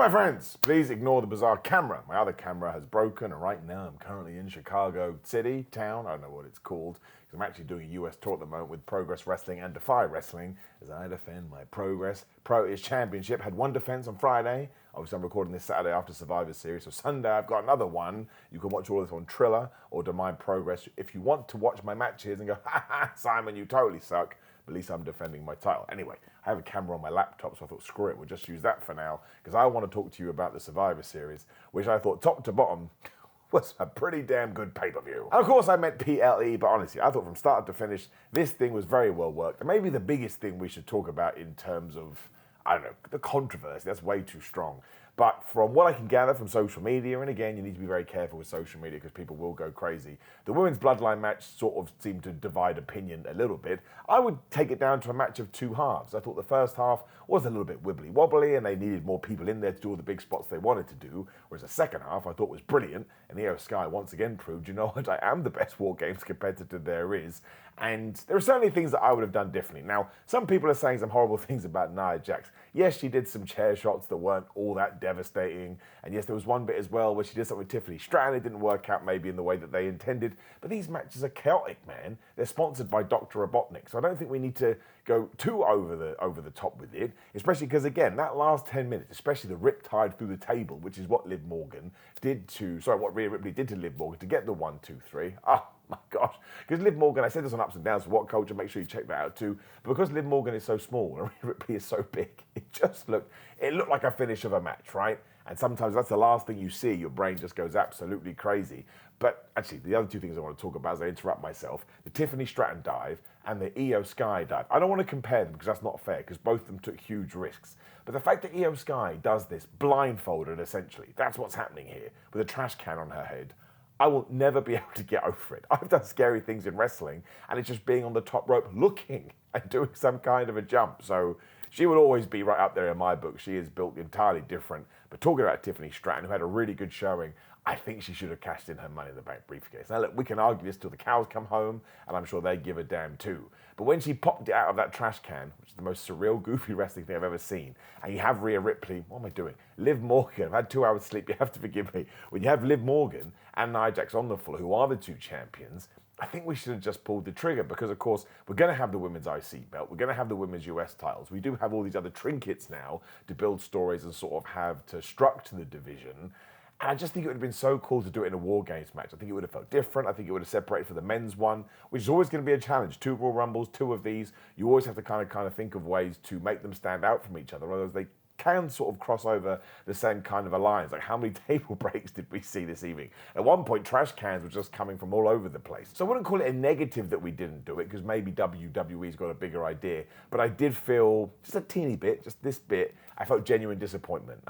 my friends, please ignore the bizarre camera. My other camera has broken, and right now I'm currently in Chicago City, town, I don't know what it's called, because I'm actually doing a US tour at the moment with Progress Wrestling and Defy Wrestling as I defend my Progress Pro-ish Championship. Had one defense on Friday. Obviously, I'm recording this Saturday after Survivor Series, so Sunday I've got another one. You can watch all this on Triller or Demand Progress if you want to watch my matches and go, ha ha, Simon, you totally suck. But at least I'm defending my title. Anyway, I have a camera on my laptop, so I thought, screw it, we'll just use that for now, because I want to talk to you about the Survivor Series, which I thought, top to bottom, was a pretty damn good pay-per-view. And of course, I meant PLE, but honestly, I thought from start to finish, this thing was very well worked. And maybe the biggest thing we should talk about in terms of, I don't know, the controversy, that's way too strong. But from what I can gather from social media, and again, you need to be very careful with social media because people will go crazy, the women's bloodline match sort of seemed to divide opinion a little bit. I would take it down to a match of two halves. I thought the first half was a little bit wibbly-wobbly and they needed more people in there to do all the big spots they wanted to do, whereas the second half I thought was brilliant, and Io Sky once again proved, you know what, I am the best War Games competitor there is, and there are certainly things that I would have done differently. Now, some people are saying some horrible things about Nia Jax. Yes, she did some chair shots that weren't all that devastating. And yes, there was one bit as well where she did something with Tiffany Stratton. It didn't work out maybe in the way that they intended. But these matches are chaotic, man. They're sponsored by Dr. Robotnik. So I don't think we need to go too over the top with it. Especially because, again, that last 10 minutes, especially the riptide through the table, which is what what Rhea Ripley did to Liv Morgan to get the 1, 2, 3. Oh, my gosh. Because Liv Morgan, I said this on Ups and Downs for What Culture, make sure you check that out too. But because Liv Morgan is so small and Rhea Ripley is so big, it looked like a finish of a match, right? And sometimes that's the last thing you see. Your brain just goes absolutely crazy. But actually, the other two things I want to talk about as I interrupt myself, the Tiffany Stratton dive and the Io Sky dive. I don't want to compare them because that's not fair, because both of them took huge risks. But the fact that Io Sky does this blindfolded, essentially, that's what's happening here, with a trash can on her head, I will never be able to get over it. I've done scary things in wrestling, and it's just being on the top rope looking and doing some kind of a jump. So she will always be right up there in my book. She is built entirely different. But talking about Tiffany Stratton, who had a really good showing, I think she should have cashed in her Money in the Bank briefcase. Now, look, we can argue this till the cows come home, and I'm sure they give a damn too. But when she popped it out of that trash can, which is the most surreal, goofy wrestling thing I've ever seen, and you have Rhea Ripley, what am I doing? Liv Morgan, I've had 2 hours sleep, you have to forgive me. When you have Liv Morgan and Nia Jax on the floor, who are the two champions, I think we should have just pulled the trigger because, of course, we're going to have the women's IC belt. We're going to have the women's US titles. We do have all these other trinkets now to build stories and sort of have to structure the division. And I just think it would have been so cool to do it in a War Games match. I think it would have felt different. I think it would have separated for the men's one, which is always going to be a challenge. 2 Royal Rumbles, 2 of these. You always have to kind of think of ways to make them stand out from each other, otherwise they can sort of cross over the same kind of alliance. Like, how many table breaks did we see this evening? At one point, trash cans were just coming from all over the place. So I wouldn't call it a negative that we didn't do it, because maybe WWE's got a bigger idea. But I did feel, just a teeny bit, just this bit, I felt genuine disappointment.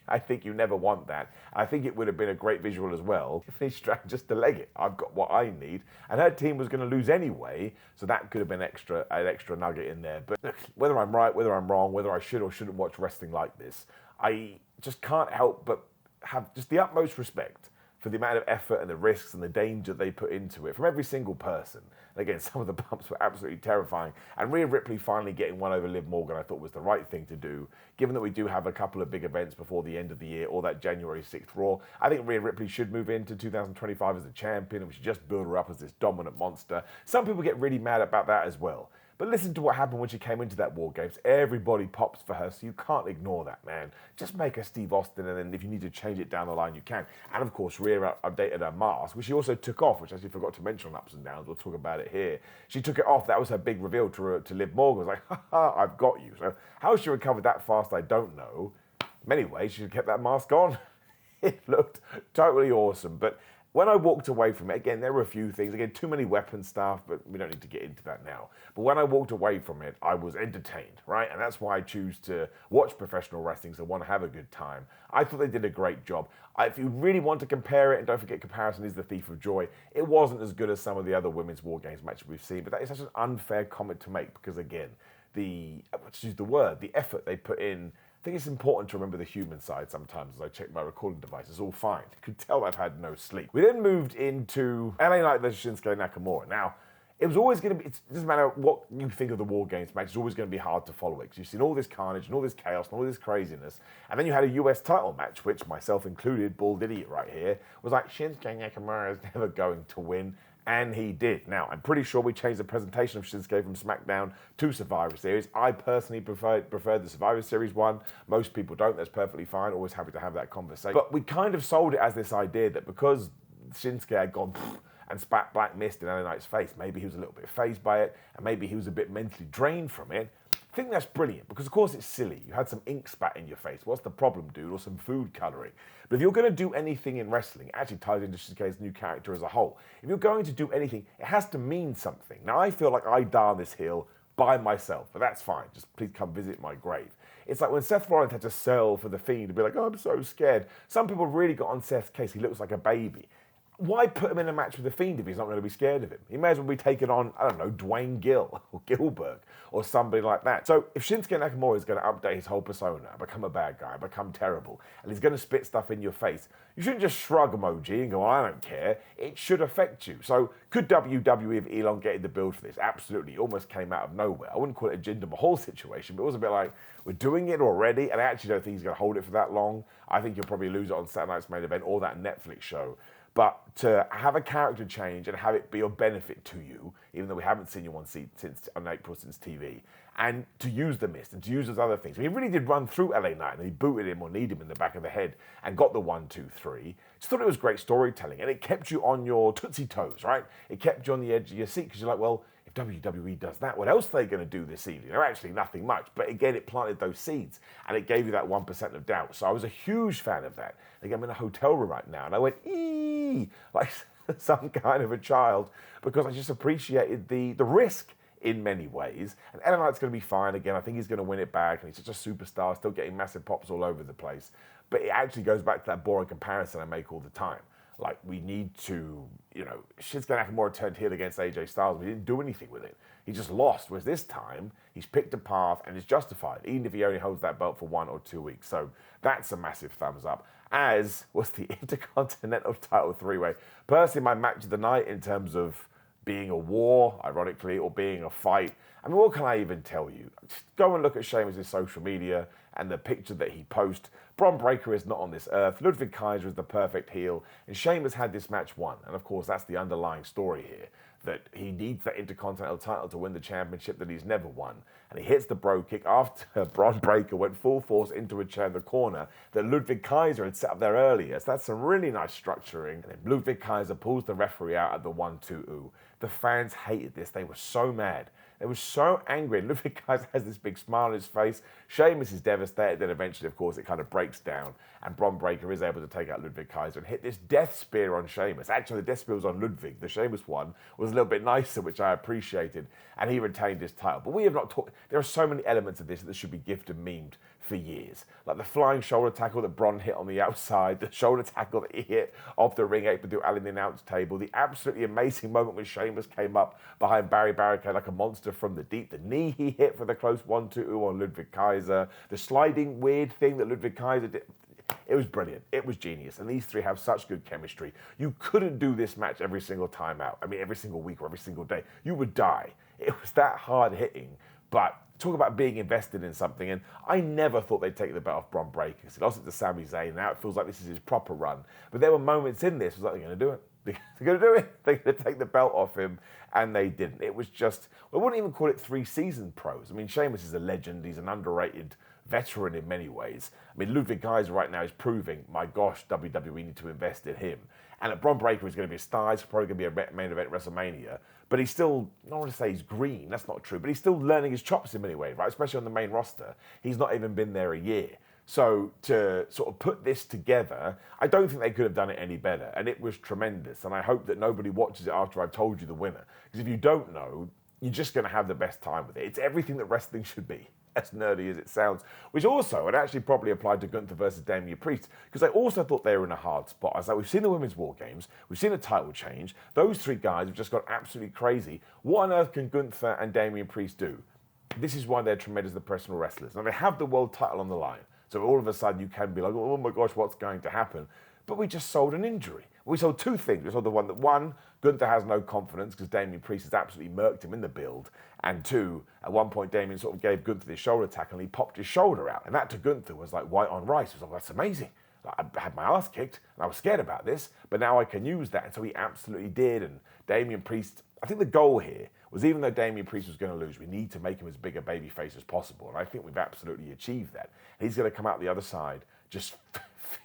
I think you never want that. I think it would have been a great visual as well if they strapped just to leg it. I've got what I need. And her team was going to lose anyway, so that could have been an extra nugget in there. But look, whether I'm right, whether I'm wrong, whether I should or shouldn't watch wrestling like this, I just can't help but have just the utmost respect for the amount of effort and the risks and the danger they put into it from every single person. And again, some of the bumps were absolutely terrifying. And Rhea Ripley finally getting one over Liv Morgan, I thought was the right thing to do. Given that we do have a couple of big events before the end of the year, or that January 6th Raw, I think Rhea Ripley should move into 2025 as the champion, and we should just build her up as this dominant monster. Some people get really mad about that as well. But listen to what happened when she came into that War Games. Everybody pops for her, so you can't ignore that, man. Just make her Steve Austin, and then if you need to change it down the line, you can. And of course, Rhea updated her mask, which she also took off, which I actually forgot to mention on Ups and Downs. We'll talk about it here. She took it off. That was her big reveal to Liv Morgan. It was like, ha ha, I've got you. So how she recovered that fast, I don't know. In many ways, she should have kept that mask on. It looked totally awesome. But when I walked away from it, again, there were a few things. Again, too many weapon stuff, but we don't need to get into that now. But when I walked away from it, I was entertained, right? And that's why I choose to watch professional wrestling, so I want to have a good time. I thought they did a great job. If you really want to compare it, and don't forget, comparison is the thief of joy, it wasn't as good as some of the other women's War Games matches we've seen, but that is such an unfair comment to make because, again, the effort they put in, I think it's important to remember the human side sometimes as I check my recording device. It's all fine. You could tell I've had no sleep. We then moved into LA Knight versus Shinsuke Nakamura. Now, it was always going to be, it doesn't matter what you think of the War Games match, it's always going to be hard to follow it because you've seen all this carnage and all this chaos and all this craziness. And then you had a US title match, which myself included, bald idiot right here, was like, Shinsuke Nakamura is never going to win. And he did. Now, I'm pretty sure we changed the presentation of Shinsuke from SmackDown to Survivor Series. I personally preferred the Survivor Series one. Most people don't. That's perfectly fine. Always happy to have that conversation. But we kind of sold it as this idea that because Shinsuke had gone and spat black mist in LA Knight's face, maybe he was a little bit fazed by it, and maybe he was a bit mentally drained from it. I think that's brilliant because, of course, it's silly. You had some ink spat in your face. What's the problem, dude? Or some food coloring. But if you're going to do anything in wrestling, it actually ties into Shinsuke's new character as a whole. If you're going to do anything, it has to mean something. Now, I feel like I die on this hill by myself, but that's fine. Just please come visit my grave. It's like when Seth Rollins had to sell for The Fiend to be like, oh, I'm so scared. Some people really got on Seth's case. He looks like a baby. Why put him in a match with The Fiend if he's not going to be scared of him? He may as well be taking on, I don't know, Dwayne Gill or Gilbert or somebody like that. So if Shinsuke Nakamura is going to update his whole persona, become a bad guy, become terrible, and he's going to spit stuff in your face, you shouldn't just shrug emoji and go, I don't care. It should affect you. So could WWE have elongated the build for this? Absolutely. It almost came out of nowhere. I wouldn't call it a Jinder Mahal situation, but it was a bit like, we're doing it already, and I actually don't think he's going to hold it for that long. I think he'll probably lose it on Saturday Night's Main Event or that Netflix show. But to have a character change and have it be of benefit to you, even though we haven't seen you on April since TV, and to use the mist and to use those other things. I mean, he really did run through LA Knight and he booted him or kneed him in the back of the head and got the 1, 2, 3. Just thought it was great storytelling and it kept you on your tootsie toes, right? It kept you on the edge of your seat because you're like, well, if WWE does that, what else are they going to do this evening? They're actually nothing much. But again, it planted those seeds and it gave you that 1% of doubt. So I was a huge fan of that. Like I'm in a hotel room right now and I went, eee, like some kind of a child because I just appreciated the risk in many ways. And LA Knight's going to be fine again. I think he's going to win it back and he's such a superstar, still getting massive pops all over the place. But it actually goes back to that boring comparison I make all the time. Like, we need to, Shinsuke Nakamura turned heel against AJ Styles, but he didn't do anything with it. He just lost, whereas this time, he's picked a path and is justified, even if he only holds that belt for 1 or 2 weeks. So that's a massive thumbs up, as was the Intercontinental title 3-way. Personally, my match of the night in terms of being a war, ironically, or being a fight. I mean, what can I even tell you? Just go and look at Sheamus' social media and the picture that he posts. Bron Breakker is not on this earth. Ludwig Kaiser is the perfect heel. And Sheamus had this match won. And of course, that's the underlying story here, that he needs that Intercontinental title to win the championship that he's never won. And he hits the bro kick after Bron Breakker went full force into a chair in the corner that Ludwig Kaiser had set up there earlier. So that's some really nice structuring. And then Ludwig Kaiser pulls the referee out at the 1-2-0. The fans hated this. They were so mad. They were so angry. And Ludwig Kaiser has this big smile on his face. Sheamus is devastated. Then eventually, of course, it kind of breaks down. And Bron Breakker is able to take out Ludwig Kaiser and hit this death spear on Sheamus. Actually, the death spear was on Ludwig. The Sheamus one was a little bit nicer, which I appreciated. And he retained his title. But we have not talked. There are so many elements of this that should be gifted and memed for years. Like the flying shoulder tackle that Bron hit on the outside, the shoulder tackle that he hit off the ring apron through Allen the announce table, the absolutely amazing moment when Sheamus came up behind Barry Barricade like a monster from the deep, the knee he hit for the close 1-2 on Ludwig Kaiser, the sliding weird thing that Ludwig Kaiser did. It was brilliant. It was genius. And these three have such good chemistry. You couldn't do this match every single time out. I mean, every single week or every single day. You would die. It was that hard hitting. But talk about being invested in something. And I never thought they'd take the belt off Bron Breakker. He lost it to Sami Zayn. Now it feels like this is his proper run. But there were moments in this, it was like, they're going to do it. They're going to do it. They're going to take the belt off him. And they didn't. It was just, I wouldn't even call it 3 season pros. I mean, Sheamus is a legend. He's an underrated veteran in many ways. I mean, Ludwig Kaiser right now is proving, my gosh, WWE need to invest in him. And Bron Breakker is going to be a star. He's probably going to be a main event at WrestleMania. But he's still, I don't want to say he's green. That's not true. But he's still learning his chops in many ways, right? Especially on the main roster. He's not even been there a year. So to sort of put this together, I don't think they could have done it any better. And it was tremendous. And I hope that nobody watches it after I've told you the winner. Because if you don't know, you're just going to have the best time with it. It's everything that wrestling should be, as nerdy as it sounds, which also, it actually probably applied to Gunther versus Damian Priest, because I also thought they were in a hard spot. I was like, we've seen the Women's War Games, we've seen a title change, those 3 guys have just gone absolutely crazy. What on earth can Gunther and Damian Priest do? This is why they're tremendous as professional wrestlers. Now, they have the world title on the line, so all of a sudden you can be like, oh my gosh, what's going to happen? but we just sold an injury. We sold two things. We sold the one that, one, Gunther has no confidence because Damian Priest has absolutely murked him in the build. And two, at one point, Damian sort of gave Gunther this shoulder tackle and he popped his shoulder out. And that to Gunther was like white on rice. He was like, that's amazing. Like, I had my ass kicked and I was scared about this, but now I can use that. And so he absolutely did. And Damian Priest, I think the goal here was, even though Damian Priest was going to lose, we need to make him as big a babyface as possible. And I think we've absolutely achieved that. He's going to come out the other side just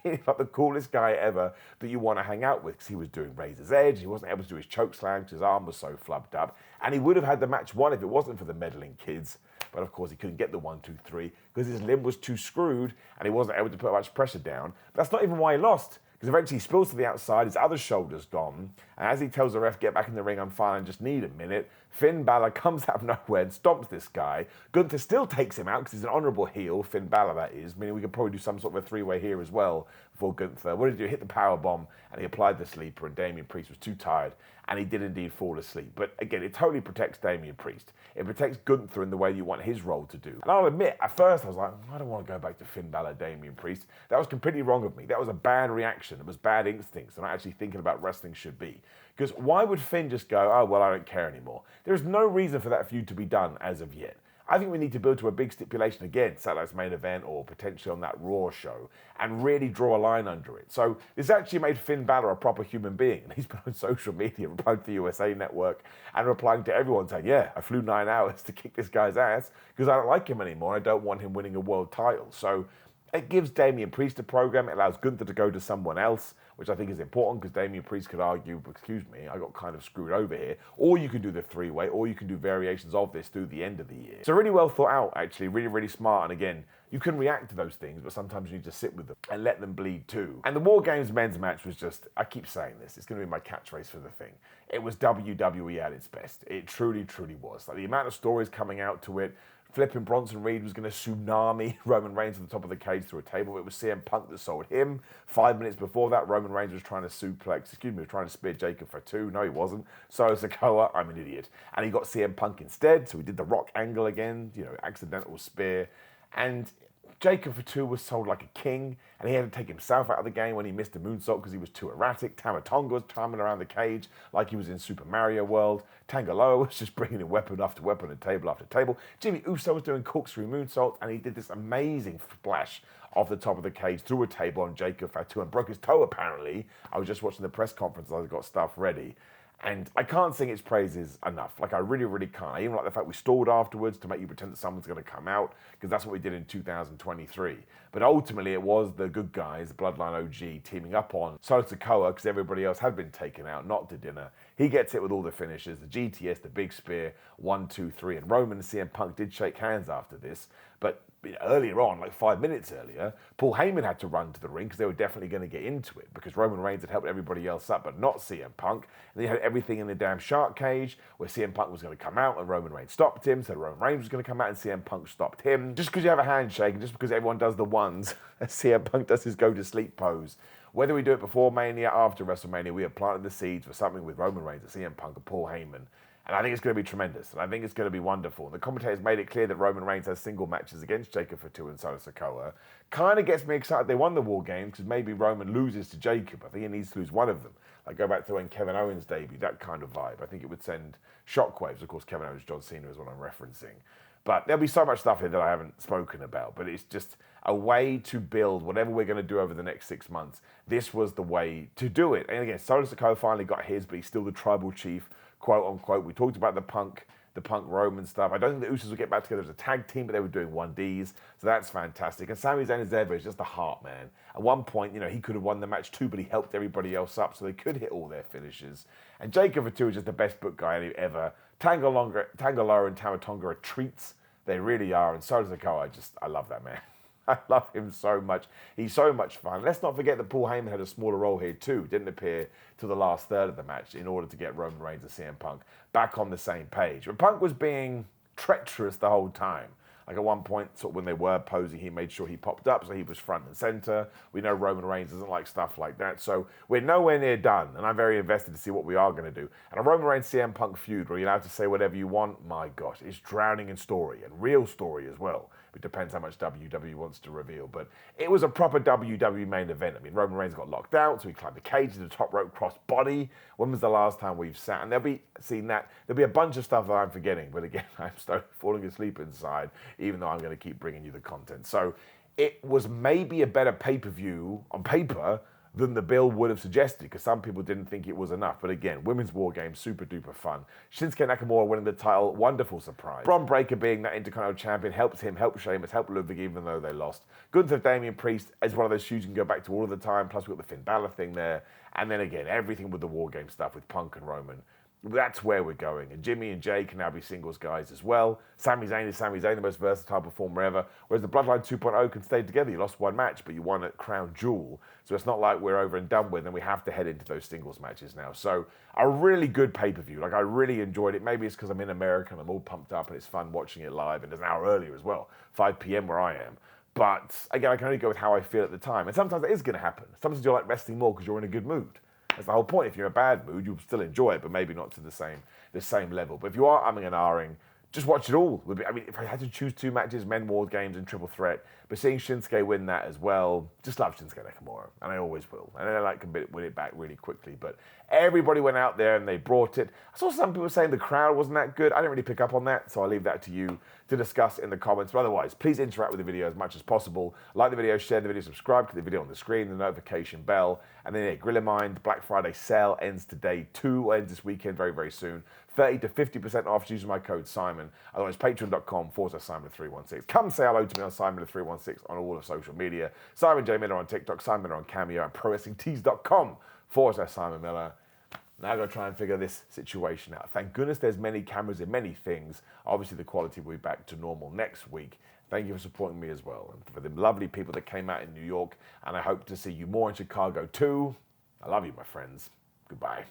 feeling like the coolest guy ever that you want to hang out with, because he was doing Razor's Edge. He wasn't able to do his choke slam because his arm was so flubbed up. And he would have had the match won if it wasn't for the meddling kids. But of course, he couldn't get the 1, 2, 3 because his limb was too screwed and he wasn't able to put much pressure down. But that's not even why he lost, because eventually he spills to the outside, his other shoulder's gone, and as he tells the ref, get back in the ring, I'm fine, I just need a minute, Finn Balor comes out of nowhere and stomps this guy. Gunther still takes him out because he's an honourable heel, Finn Balor that is, meaning we could probably do some sort of a three-way here as well for Gunther. What did he do? Hit the power bomb and he applied the sleeper, and Damian Priest was too tired and he did indeed fall asleep. But again, it totally protects Damian Priest. It protects Gunther in the way you want his role to do. And I'll admit, at first I was like, I don't want to go back to Finn Balor, Damian Priest. That was completely wrong of me. That was a bad reaction. It was bad instincts. And not actually thinking about wrestling should be. Because why would Finn just go, oh, well, I don't care anymore? There's no reason for that feud to be done as of yet. I think we need to build to a big stipulation again, Saturday's main event or potentially on that Raw show, and really draw a line under it. So this actually made Finn Balor a proper human being. And he's been on social media, replying to the USA Network and replying to everyone saying, yeah, I flew 9 hours to kick this guy's ass because I don't like him anymore. I don't want him winning a world title. So it gives Damian Priest a program. It allows Gunther to go to someone else, which I think is important, because Damian Priest could argue, excuse me, I got kind of screwed over here. Or you can do the three-way, or you can do variations of this through the end of the year. So really well thought out, actually, really, really smart. And again, you can react to those things, but sometimes you need to sit with them and let them bleed too. And the War Games men's match was just, I keep saying this, it's going to be my catchphrase for the thing. It was WWE at its best. It truly, truly was. Like, the amount of stories coming out to it, flipping Bronson Reed was going to tsunami Roman Reigns to the top of the cage through a table. It was CM Punk that sold him. 5 minutes before that, Roman Reigns was trying to spear Jacob for 2. No, he wasn't. So Sikoa, I'm an idiot. And he got CM Punk instead, so he did the Rock angle again, accidental spear. And Jacob for 2 was sold like a king, and he had to take himself out of the game when he missed a moonsault because he was too erratic. Tama Tonga was timing around the cage like he was in Super Mario World. Tangaloa was just bringing in weapon after weapon and table after table. Jimmy Uso was doing corkscrew moonsaults, and he did this amazing splash off the top of the cage through a table on Jacob Fatu and broke his toe, apparently. I was just watching the press conference as I got stuff ready. And I can't sing its praises enough. Like, I really, really can't. I even like the fact we stalled afterwards to make you pretend that someone's going to come out, because that's what we did in 2023. But ultimately, it was the good guys, the Bloodline OG, teaming up on Solo Sikoa, because everybody else had been taken out, not to dinner. He gets it with all the finishes, the GTS, the Big Spear, 1, 2, 3. And Roman and CM Punk did shake hands after this. But earlier on, like 5 minutes earlier, Paul Heyman had to run to the ring because they were definitely going to get into it, because Roman Reigns had helped everybody else up, but not CM Punk. And they had everything in the damn shark cage where CM Punk was going to come out and Roman Reigns stopped him. So Roman Reigns was going to come out and CM Punk stopped him. Just because you have a handshake and just because everyone does the ones, CM Punk does his go-to-sleep pose. Whether we do it before Mania, after WrestleMania, we have planted the seeds for something with Roman Reigns and CM Punk and Paul Heyman. And I think it's going to be tremendous. And I think it's going to be wonderful. And the commentators made it clear that Roman Reigns has single matches against Jacob Fatu and Solo Sikoa. Kind of gets me excited they won the War Games, because maybe Roman loses to Jacob. I think he needs to lose one of them. Like, go back to when Kevin Owens debuted, that kind of vibe. I think it would send shockwaves. Of course, Kevin Owens, John Cena is what I'm referencing. But there'll be so much stuff here that I haven't spoken about. But it's just a way to build whatever we're going to do over the next 6 months. This was the way to do it. And again, Solo Sikoa finally got his, but he's still the tribal chief, quote unquote. We talked about the Punk Roman stuff. I don't think the Usos will get back together as a tag team, but they were doing 1Ds, so that's fantastic. And Sami Zayn is just the heart man. At one point, he could have won the match too, but he helped everybody else up, so they could hit all their finishes. And Jacob Fatu is just the best book guy ever. Tangaloa and Tama Tonga are treats. They really are. And so does Sikoa. I love that man. I love him so much. He's so much fun. Let's not forget that Paul Heyman had a smaller role here too. Didn't appear till the last third of the match in order to get Roman Reigns and CM Punk back on the same page. But Punk was being treacherous the whole time. Like, at one point, sort of when they were posing, he made sure he popped up, so he was front and center. We know Roman Reigns doesn't like stuff like that, so we're nowhere near done, and I'm very invested to see what we are going to do. And a Roman Reigns CM Punk feud where you're allowed to say whatever you want, my gosh, it's drowning in story, and real story as well. It depends how much WWE wants to reveal. But it was a proper WWE main event. I mean, Roman Reigns got locked out, so he climbed the cage to the top rope cross body. When was the last time we've sat? And there'll be a bunch of stuff that I'm forgetting. But again, I'm still falling asleep inside, even though I'm going to keep bringing you the content. So it was maybe a better pay-per-view on paper than the bill would have suggested, because some people didn't think it was enough. But again, women's war game, super duper fun. Shinsuke Nakamura winning the title, wonderful surprise. Braun Breaker being that Intercontinental champion helps him, helps Sheamus, helps Ludwig, even though they lost. Gunther, Damian Priest is one of those feuds you can go back to all of the time. Plus we've got the Finn Balor thing there. And then again, everything with the war game stuff with Punk and Roman. That's where we're going. And Jimmy and Jay can now be singles guys as well. Sami Zayn is Sami Zayn, the most versatile performer ever. Whereas the Bloodline 2.0 can stay together. You lost one match, but you won at Crown Jewel. So it's not like we're over and done with, and we have to head into those singles matches now. So a really good pay-per-view. Like, I really enjoyed it. Maybe it's because I'm in America and I'm all pumped up and it's fun watching it live. And it's an hour earlier as well, 5 p.m. where I am. But again, I can only go with how I feel at the time. And sometimes it is going to happen. Sometimes you like wrestling more because you're in a good mood. That's the whole point. If you're in a bad mood, you'll still enjoy it, but maybe not to the same level. But if you are umming and ahhing, just watch it all. I mean, if I had to choose two matches, Men War Games and Triple Threat, but seeing Shinsuke win that as well, just love Shinsuke Nakamura, and I always will. And I can win it back really quickly. But everybody went out there and they brought it. I saw some people saying the crowd wasn't that good. I didn't really pick up on that, so I'll leave that to you to discuss in the comments. But otherwise, please interact with the video as much as possible. Like the video, share the video, subscribe to the video on the screen, the notification bell. And then Grill in Mind, Black Friday sale ends today. 2 ends this weekend very, very soon. 30 to 50% off using my code Simon. Otherwise, patreon.com/Simon316. Come say hello to me on Simon316 on all of social media. Simon J. Miller on TikTok, Simon Miller on Cameo, and ProWrestlingTees.com/Simon Miller. Now I've got to try and figure this situation out. Thank goodness there's many cameras in many things. Obviously, the quality will be back to normal next week. Thank you for supporting me as well. And for the lovely people that came out in New York. And I hope to see you more in Chicago too. I love you, my friends. Goodbye.